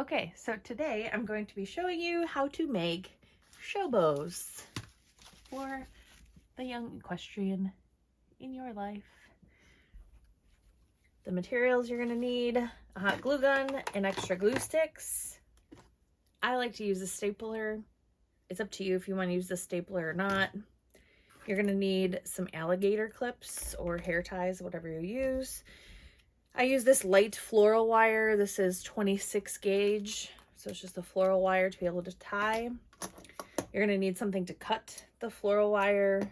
Okay, so today I'm going to be showing you how to make show bows for the young equestrian in your life. The materials you're going to need: a hot glue gun and extra glue sticks. I like to use a stapler. It's up to you if you want to use the stapler or not. You're going to need some alligator clips or hair ties, whatever you use. I use this light floral wire. This is 26 gauge. So it's just a floral wire to be able to tie. You're going to need something to cut the floral wire.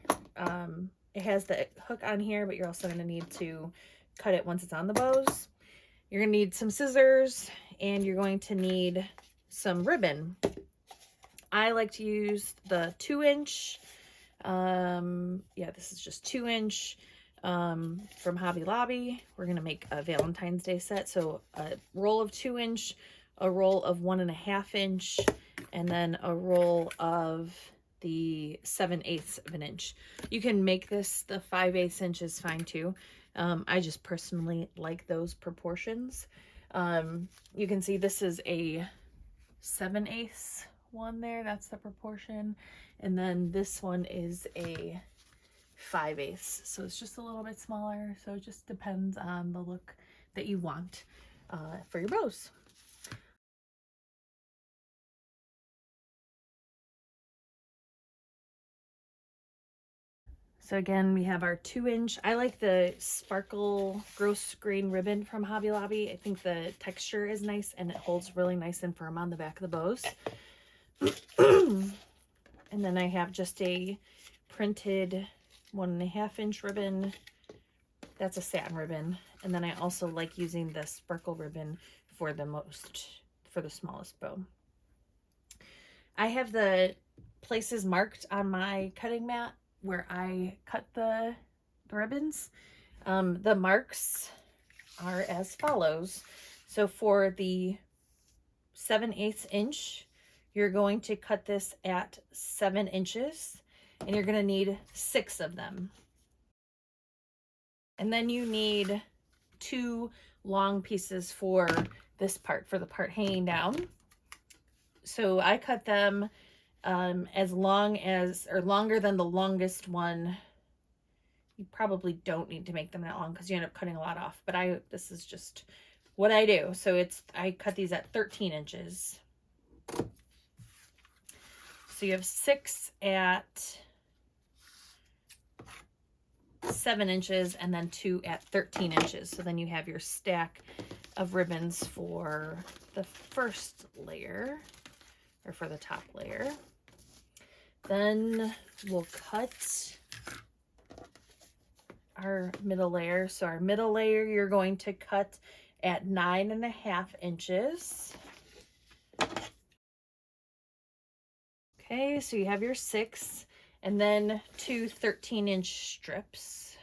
It has the hook on here, but you're also going to need to cut it once it's on the bows. You're going to need some scissors, and you're going to need some ribbon. I like to use the 2-inch. Yeah, this is just 2-inch from Hobby Lobby. We're going to make a Valentine's Day set. So a roll of 2-inch, a roll of 1.5-inch, and then a roll of the 7/8 of an inch. You can make this the 5/8 inch is fine too. I just personally like those proportions. You can see this is a 7/8 one there. That's the proportion. And then this one is a 5/8. So it's just a little bit smaller. So it just depends on the look that you want for your bows. So again, we have our 2-inch. I like the sparkle gross grain ribbon from Hobby Lobby. I think the texture is nice and it holds really nice and firm on the back of the bows. And then I have just a printed 1.5-inch ribbon. That's a satin ribbon. And then I also like using the sparkle ribbon for the smallest bow. I have the places marked on my cutting mat where I cut the ribbons. The marks are as follows. So for the 7/8 inch, you're going to cut this at 7 inches, and you're going to need 6 of them. And then you need 2 long pieces for this part, for the part hanging down. So I cut them as long as, or longer than the longest one. You probably don't need to make them that long because you end up cutting a lot off, but this is just what I do. So I cut these at 13 inches. So you have 6 at 7 inches and then 2 at 13 inches. So then you have your stack of ribbons for the first layer, or for the top layer. Then we'll cut our middle layer. So our middle layer, you're going to cut at 9.5 inches. Okay, so you have your 6, and then 2 13-inch strips.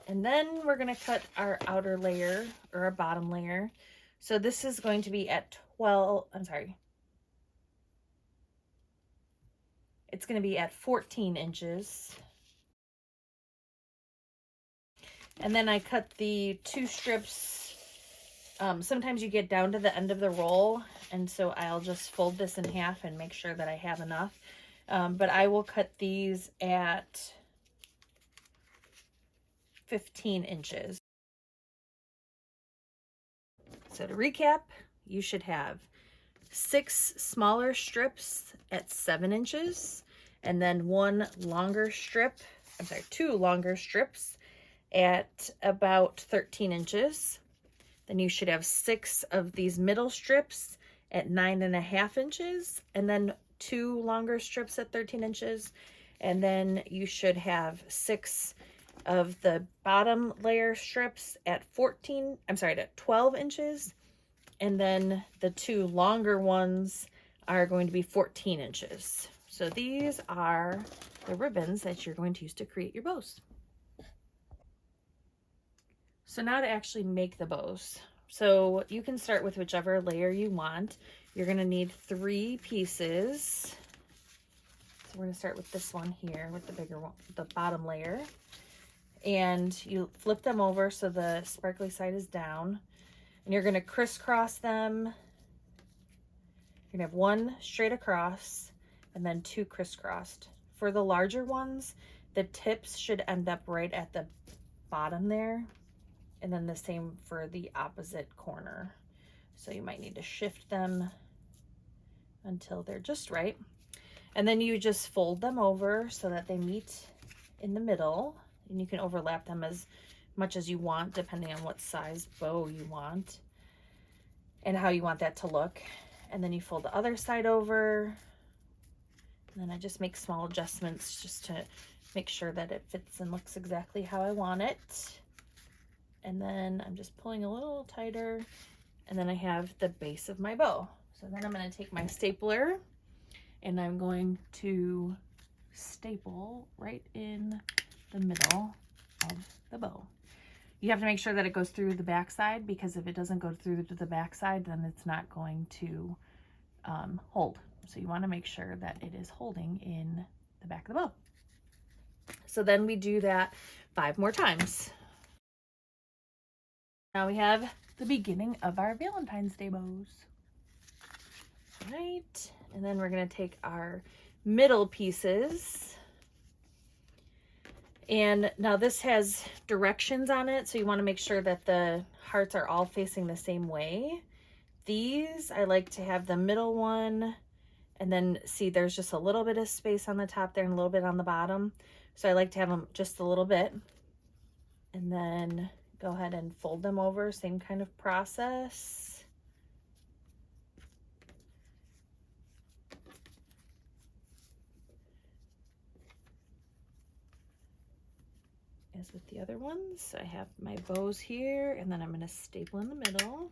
And then we're going to cut our outer layer, or our bottom layer. So this is going to be at 12, it's going to be at 14 inches. And then I cut the 2 strips. Sometimes you get down to the end of the roll, and so I'll just fold this in half and make sure that I have enough. But I will cut these at 15 inches. So to recap, you should have 6 smaller strips at 7 inches, and then 2 longer strips at about 13 inches. Then you should have 6 of these middle strips at 9.5 inches, and then 2 longer strips at 13 inches. And then you should have 6 of the bottom layer strips at 12 inches. And then the 2 longer ones are going to be 14 inches. So these are the ribbons that you're going to use to create your bows. So now to actually make the bows. So you can start with whichever layer you want. You're going to need 3 pieces. So we're going to start with this one here with the bigger one, the bottom layer. and you flip them over so the sparkly side is down, and you're going to crisscross them. You're going to have one straight across and then two crisscrossed. For the larger ones, the tips should end up right at the bottom there, and then the same for the opposite corner. So you might need to shift them until they're just right. And then you just fold them over so that they meet in the middle, and you can overlap them as much as you want depending on what size bow you want and how you want that to look. And then you fold the other side over, and then I just make small adjustments just to make sure that it fits and looks exactly how I want it. And then I'm just pulling a little tighter, and then I have the base of my bow. So then I'm going to take my stapler and I'm going to staple right in the middle of the bow. You have to make sure that it goes through the back side, because if it doesn't go through to the back side, then it's not going to hold. So you want to make sure that it is holding in the back of the bow. So then we do that 5 more times. Now we have the beginning of our Valentine's Day bows. Right, and then we're going to take our middle pieces, and now this has directions on it, so you want to make sure that the hearts are all facing the same way. These, I like to have the middle one, and then see there's just a little bit of space on the top there and a little bit on the bottom, so I like to have them just a little bit, and then go ahead and fold them over, same kind of process. As with the other ones, I have my bows here, and then I'm going to staple in the middle.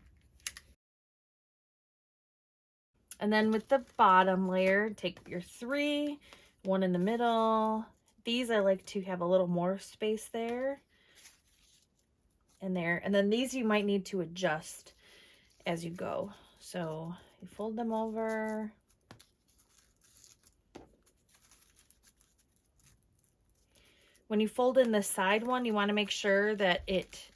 And then with the bottom layer, take your 3, 1 in the middle. These I like to have a little more space there and there. And then these you might need to adjust as you go. So you fold them over. When you fold in the side one, you want to make sure that it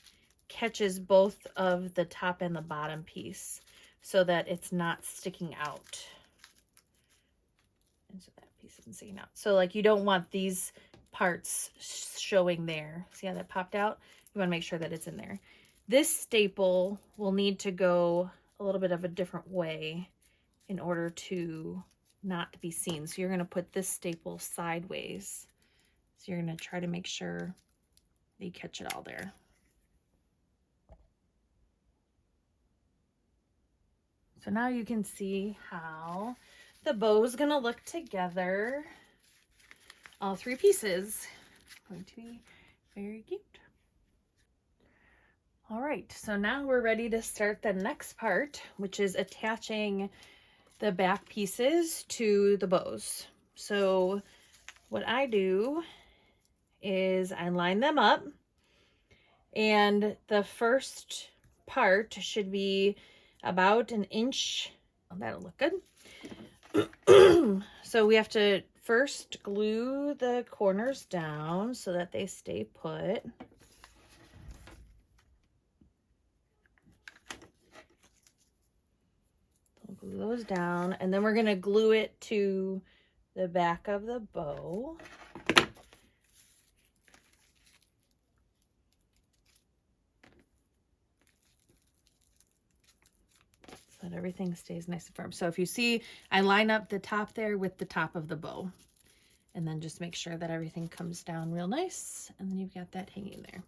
catches both of the top and the bottom piece so that it's not sticking out. And so that piece isn't sticking out. So like you don't want these parts showing there. See how that popped out? You want to make sure that it's in there. This staple will need to go a little bit of a different way in order to not be seen. So you're going to put this staple sideways. So you're going to try to make sure that you catch it all there. So now you can see how the bow is going to look together. All 3 pieces. Going to be very cute. All right, so now we're ready to start the next part, which is attaching the back pieces to the bows. So what I do is I line them up, and the first part should be about 1 inch. Oh, that'll look good. So we have to first glue the corners down so that they stay put. Glue those down, and then we're going to glue it to the back of the bow. So that everything stays nice and firm. So if you see, I line up the top there with the top of the bow, and then just make sure that everything comes down real nice, and then you've got that hanging there.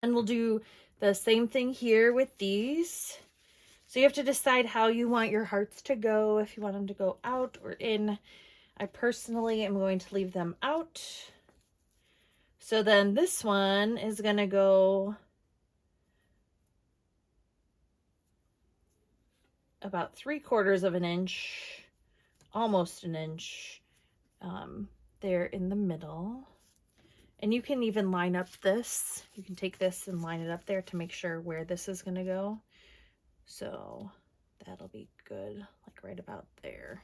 And we'll do the same thing here with these. So you have to decide how you want your hearts to go, if you want them to go out or in. I personally am going to leave them out. So then this one is going to go about 3/4 of an inch, almost an inch there in the middle. And you can even line up this. You can take this and line it up there to make sure where this is going to go. So that'll be good, like right about there.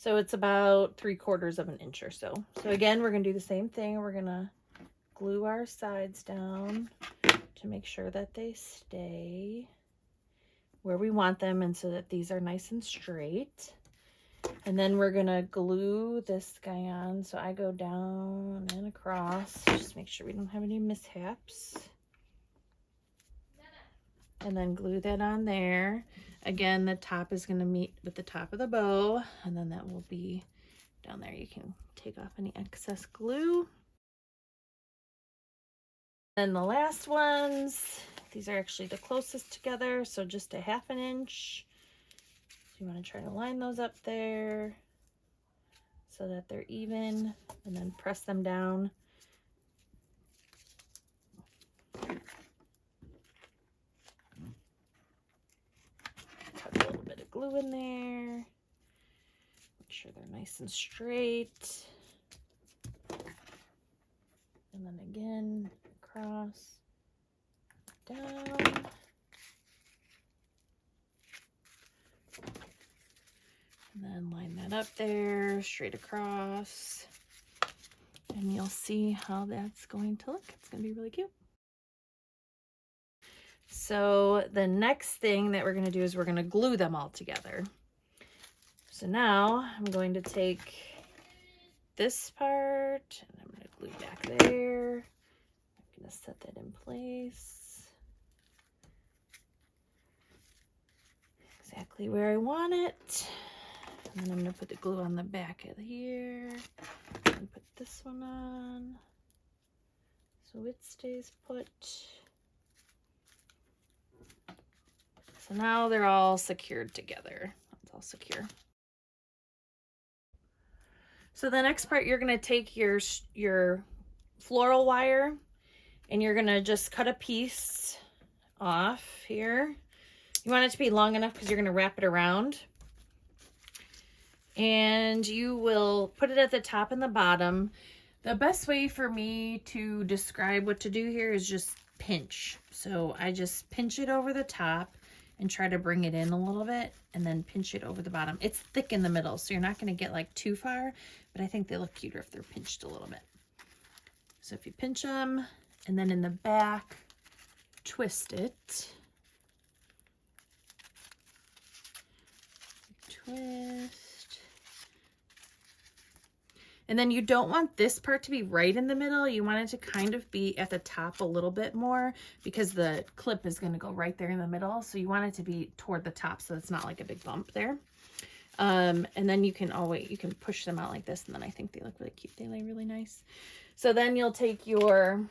So it's about 3/4 of an inch or so. So again, we're gonna do the same thing. We're gonna glue our sides down to make sure that they stay where we want them and so that these are nice and straight. And then we're gonna glue this guy on. So I go down and across, just make sure we don't have any mishaps. And then glue that on there. Again, the top is gonna meet with the top of the bow, and then that will be down there. You can take off any excess glue. Then the last ones, these are actually the closest together, so just a 1/2 inch. So you want to try to line those up there so that they're even, and then press them down. Put a little bit of glue in there. Make sure they're nice and straight. And then again, across, down. And then line that up there, straight across. And you'll see how that's going to look. It's going to be really cute. So the next thing that we're going to do is we're going to glue them all together. So now I'm going to take this part and I'm going to glue back there. I'm going to set that in place exactly where I want it. And then I'm going to put the glue on the back of here and put this one on so it stays put. So now they're all secured together. It's all secure. So the next part, you're going to take your floral wire and you're going to just cut a piece off here. You want it to be long enough because you're going to wrap it around. And you will put it at the top and the bottom. The best way for me to describe what to do here is just pinch. So I just pinch it over the top and try to bring it in a little bit and then pinch it over the bottom. It's thick in the middle, so you're not going to get like too far, but I think they look cuter if they're pinched a little bit. So if you pinch them and then in the back, twist it. Twist. And then you don't want this part to be right in the middle. You want it to kind of be at the top a little bit more because the clip is going to go right there in the middle. So you want it to be toward the top so it's not like a big bump there. And then you can push them out like this, and then I think they look really cute. They lay really nice. So then you'll take your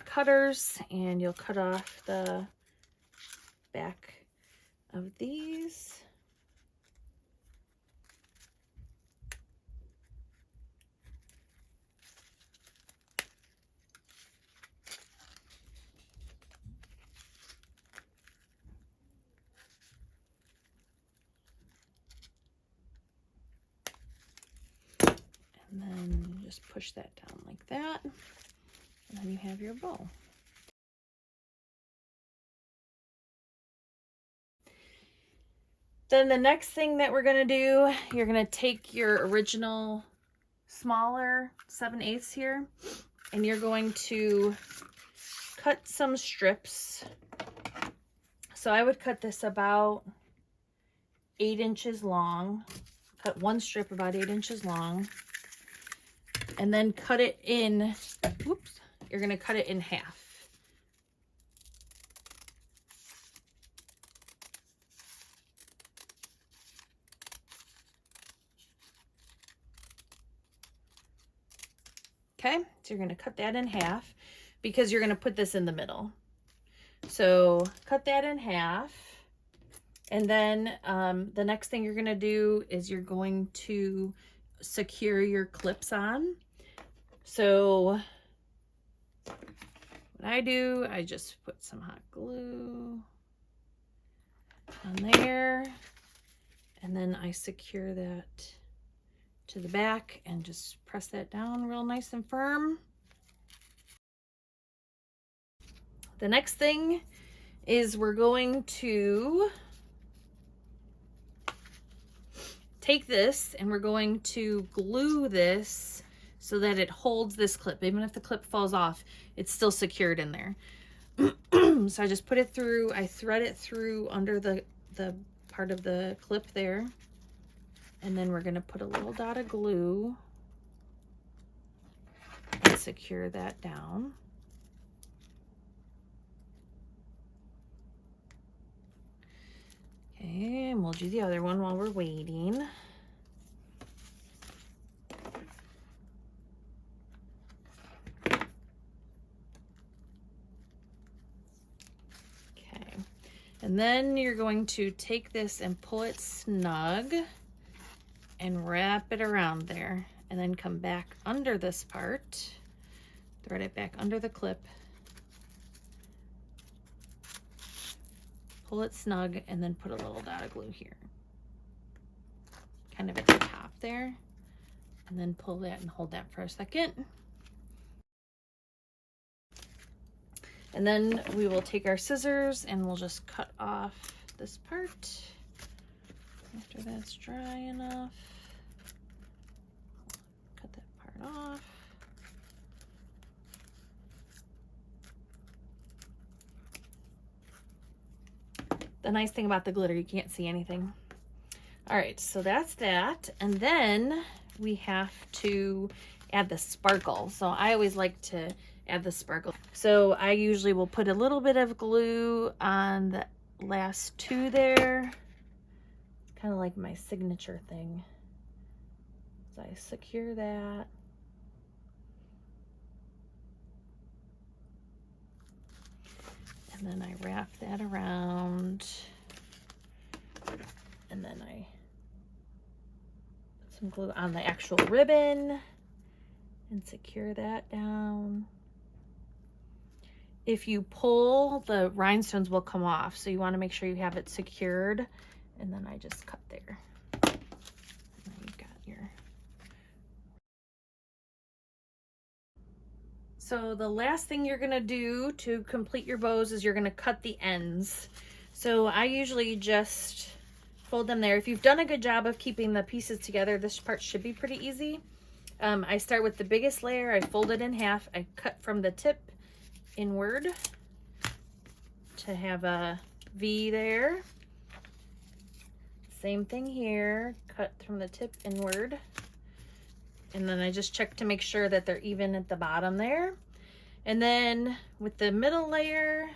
cutters and you'll cut off the back of these. And then just push that down like that. And then you have your bow. Then the next thing that we're going to do, you're going to take your original smaller 7/8 here, and you're going to cut some strips. So I would cut this about 8 inches long. Cut one strip about 8 inches long. And then cut it in, whoops, you're going to cut it in half. Okay, so you're going to cut that in half because you're going to put this in the middle. So cut that in half. And then the next thing you're going to do is you're going to secure your clips on. So what I do, I just put some hot glue on there, and then I secure that to the back and just press that down real nice and firm. The next thing is we're going to take this and we're going to glue this so that it holds this clip. Even if the clip falls off, it's still secured in there. So I just put it through, I thread it through under the part of the clip there. And then we're gonna put a little dot of glue and secure that down. Okay, and we'll do the other one while we're waiting. Okay, and then you're going to take this and pull it snug and wrap it around there, and then come back under this part, thread it back under the clip, pull it snug, and then put a little dot of glue here, kind of at the top there, and then pull that and hold that for a second. And then we will take our scissors and we'll just cut off this part after that's dry enough. Cut that part off. The nice thing about the glitter, you can't see anything. All right, so that's that. And then we have to add the sparkle. So I always like to add the sparkle. So I usually will put a little bit of glue on the last two there. Kind of like my signature thing. So I secure that. And then I wrap that around. And then I put some glue on the actual ribbon and secure that down. If you pull, the rhinestones will come off, so you want to make sure you have it secured. And then I just cut there. And then you've got your... So the last thing you're gonna do to complete your bows is you're gonna cut the ends. So I usually just fold them there. If you've done a good job of keeping the pieces together, this part should be pretty easy. I start with the biggest layer, I fold it in half, I cut from the tip inward to have a V there. Same thing here, cut from the tip inward. And then I just check to make sure that they're even at the bottom there. And then with the middle layer,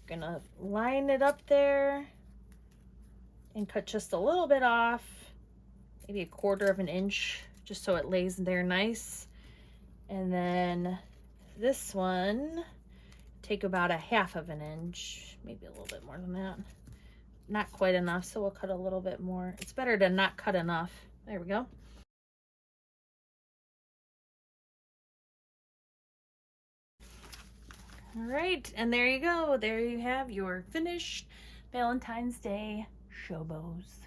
gonna line it up there and cut just a little bit off, maybe 1/4 of an inch, just so it lays there nice. And then this one, take about 1/2 of an inch, maybe a little bit more than that. Not quite enough, so we'll cut a little bit more. It's better to not cut enough. There we go. All right, and there you go. There you have your finished Valentine's Day show bows.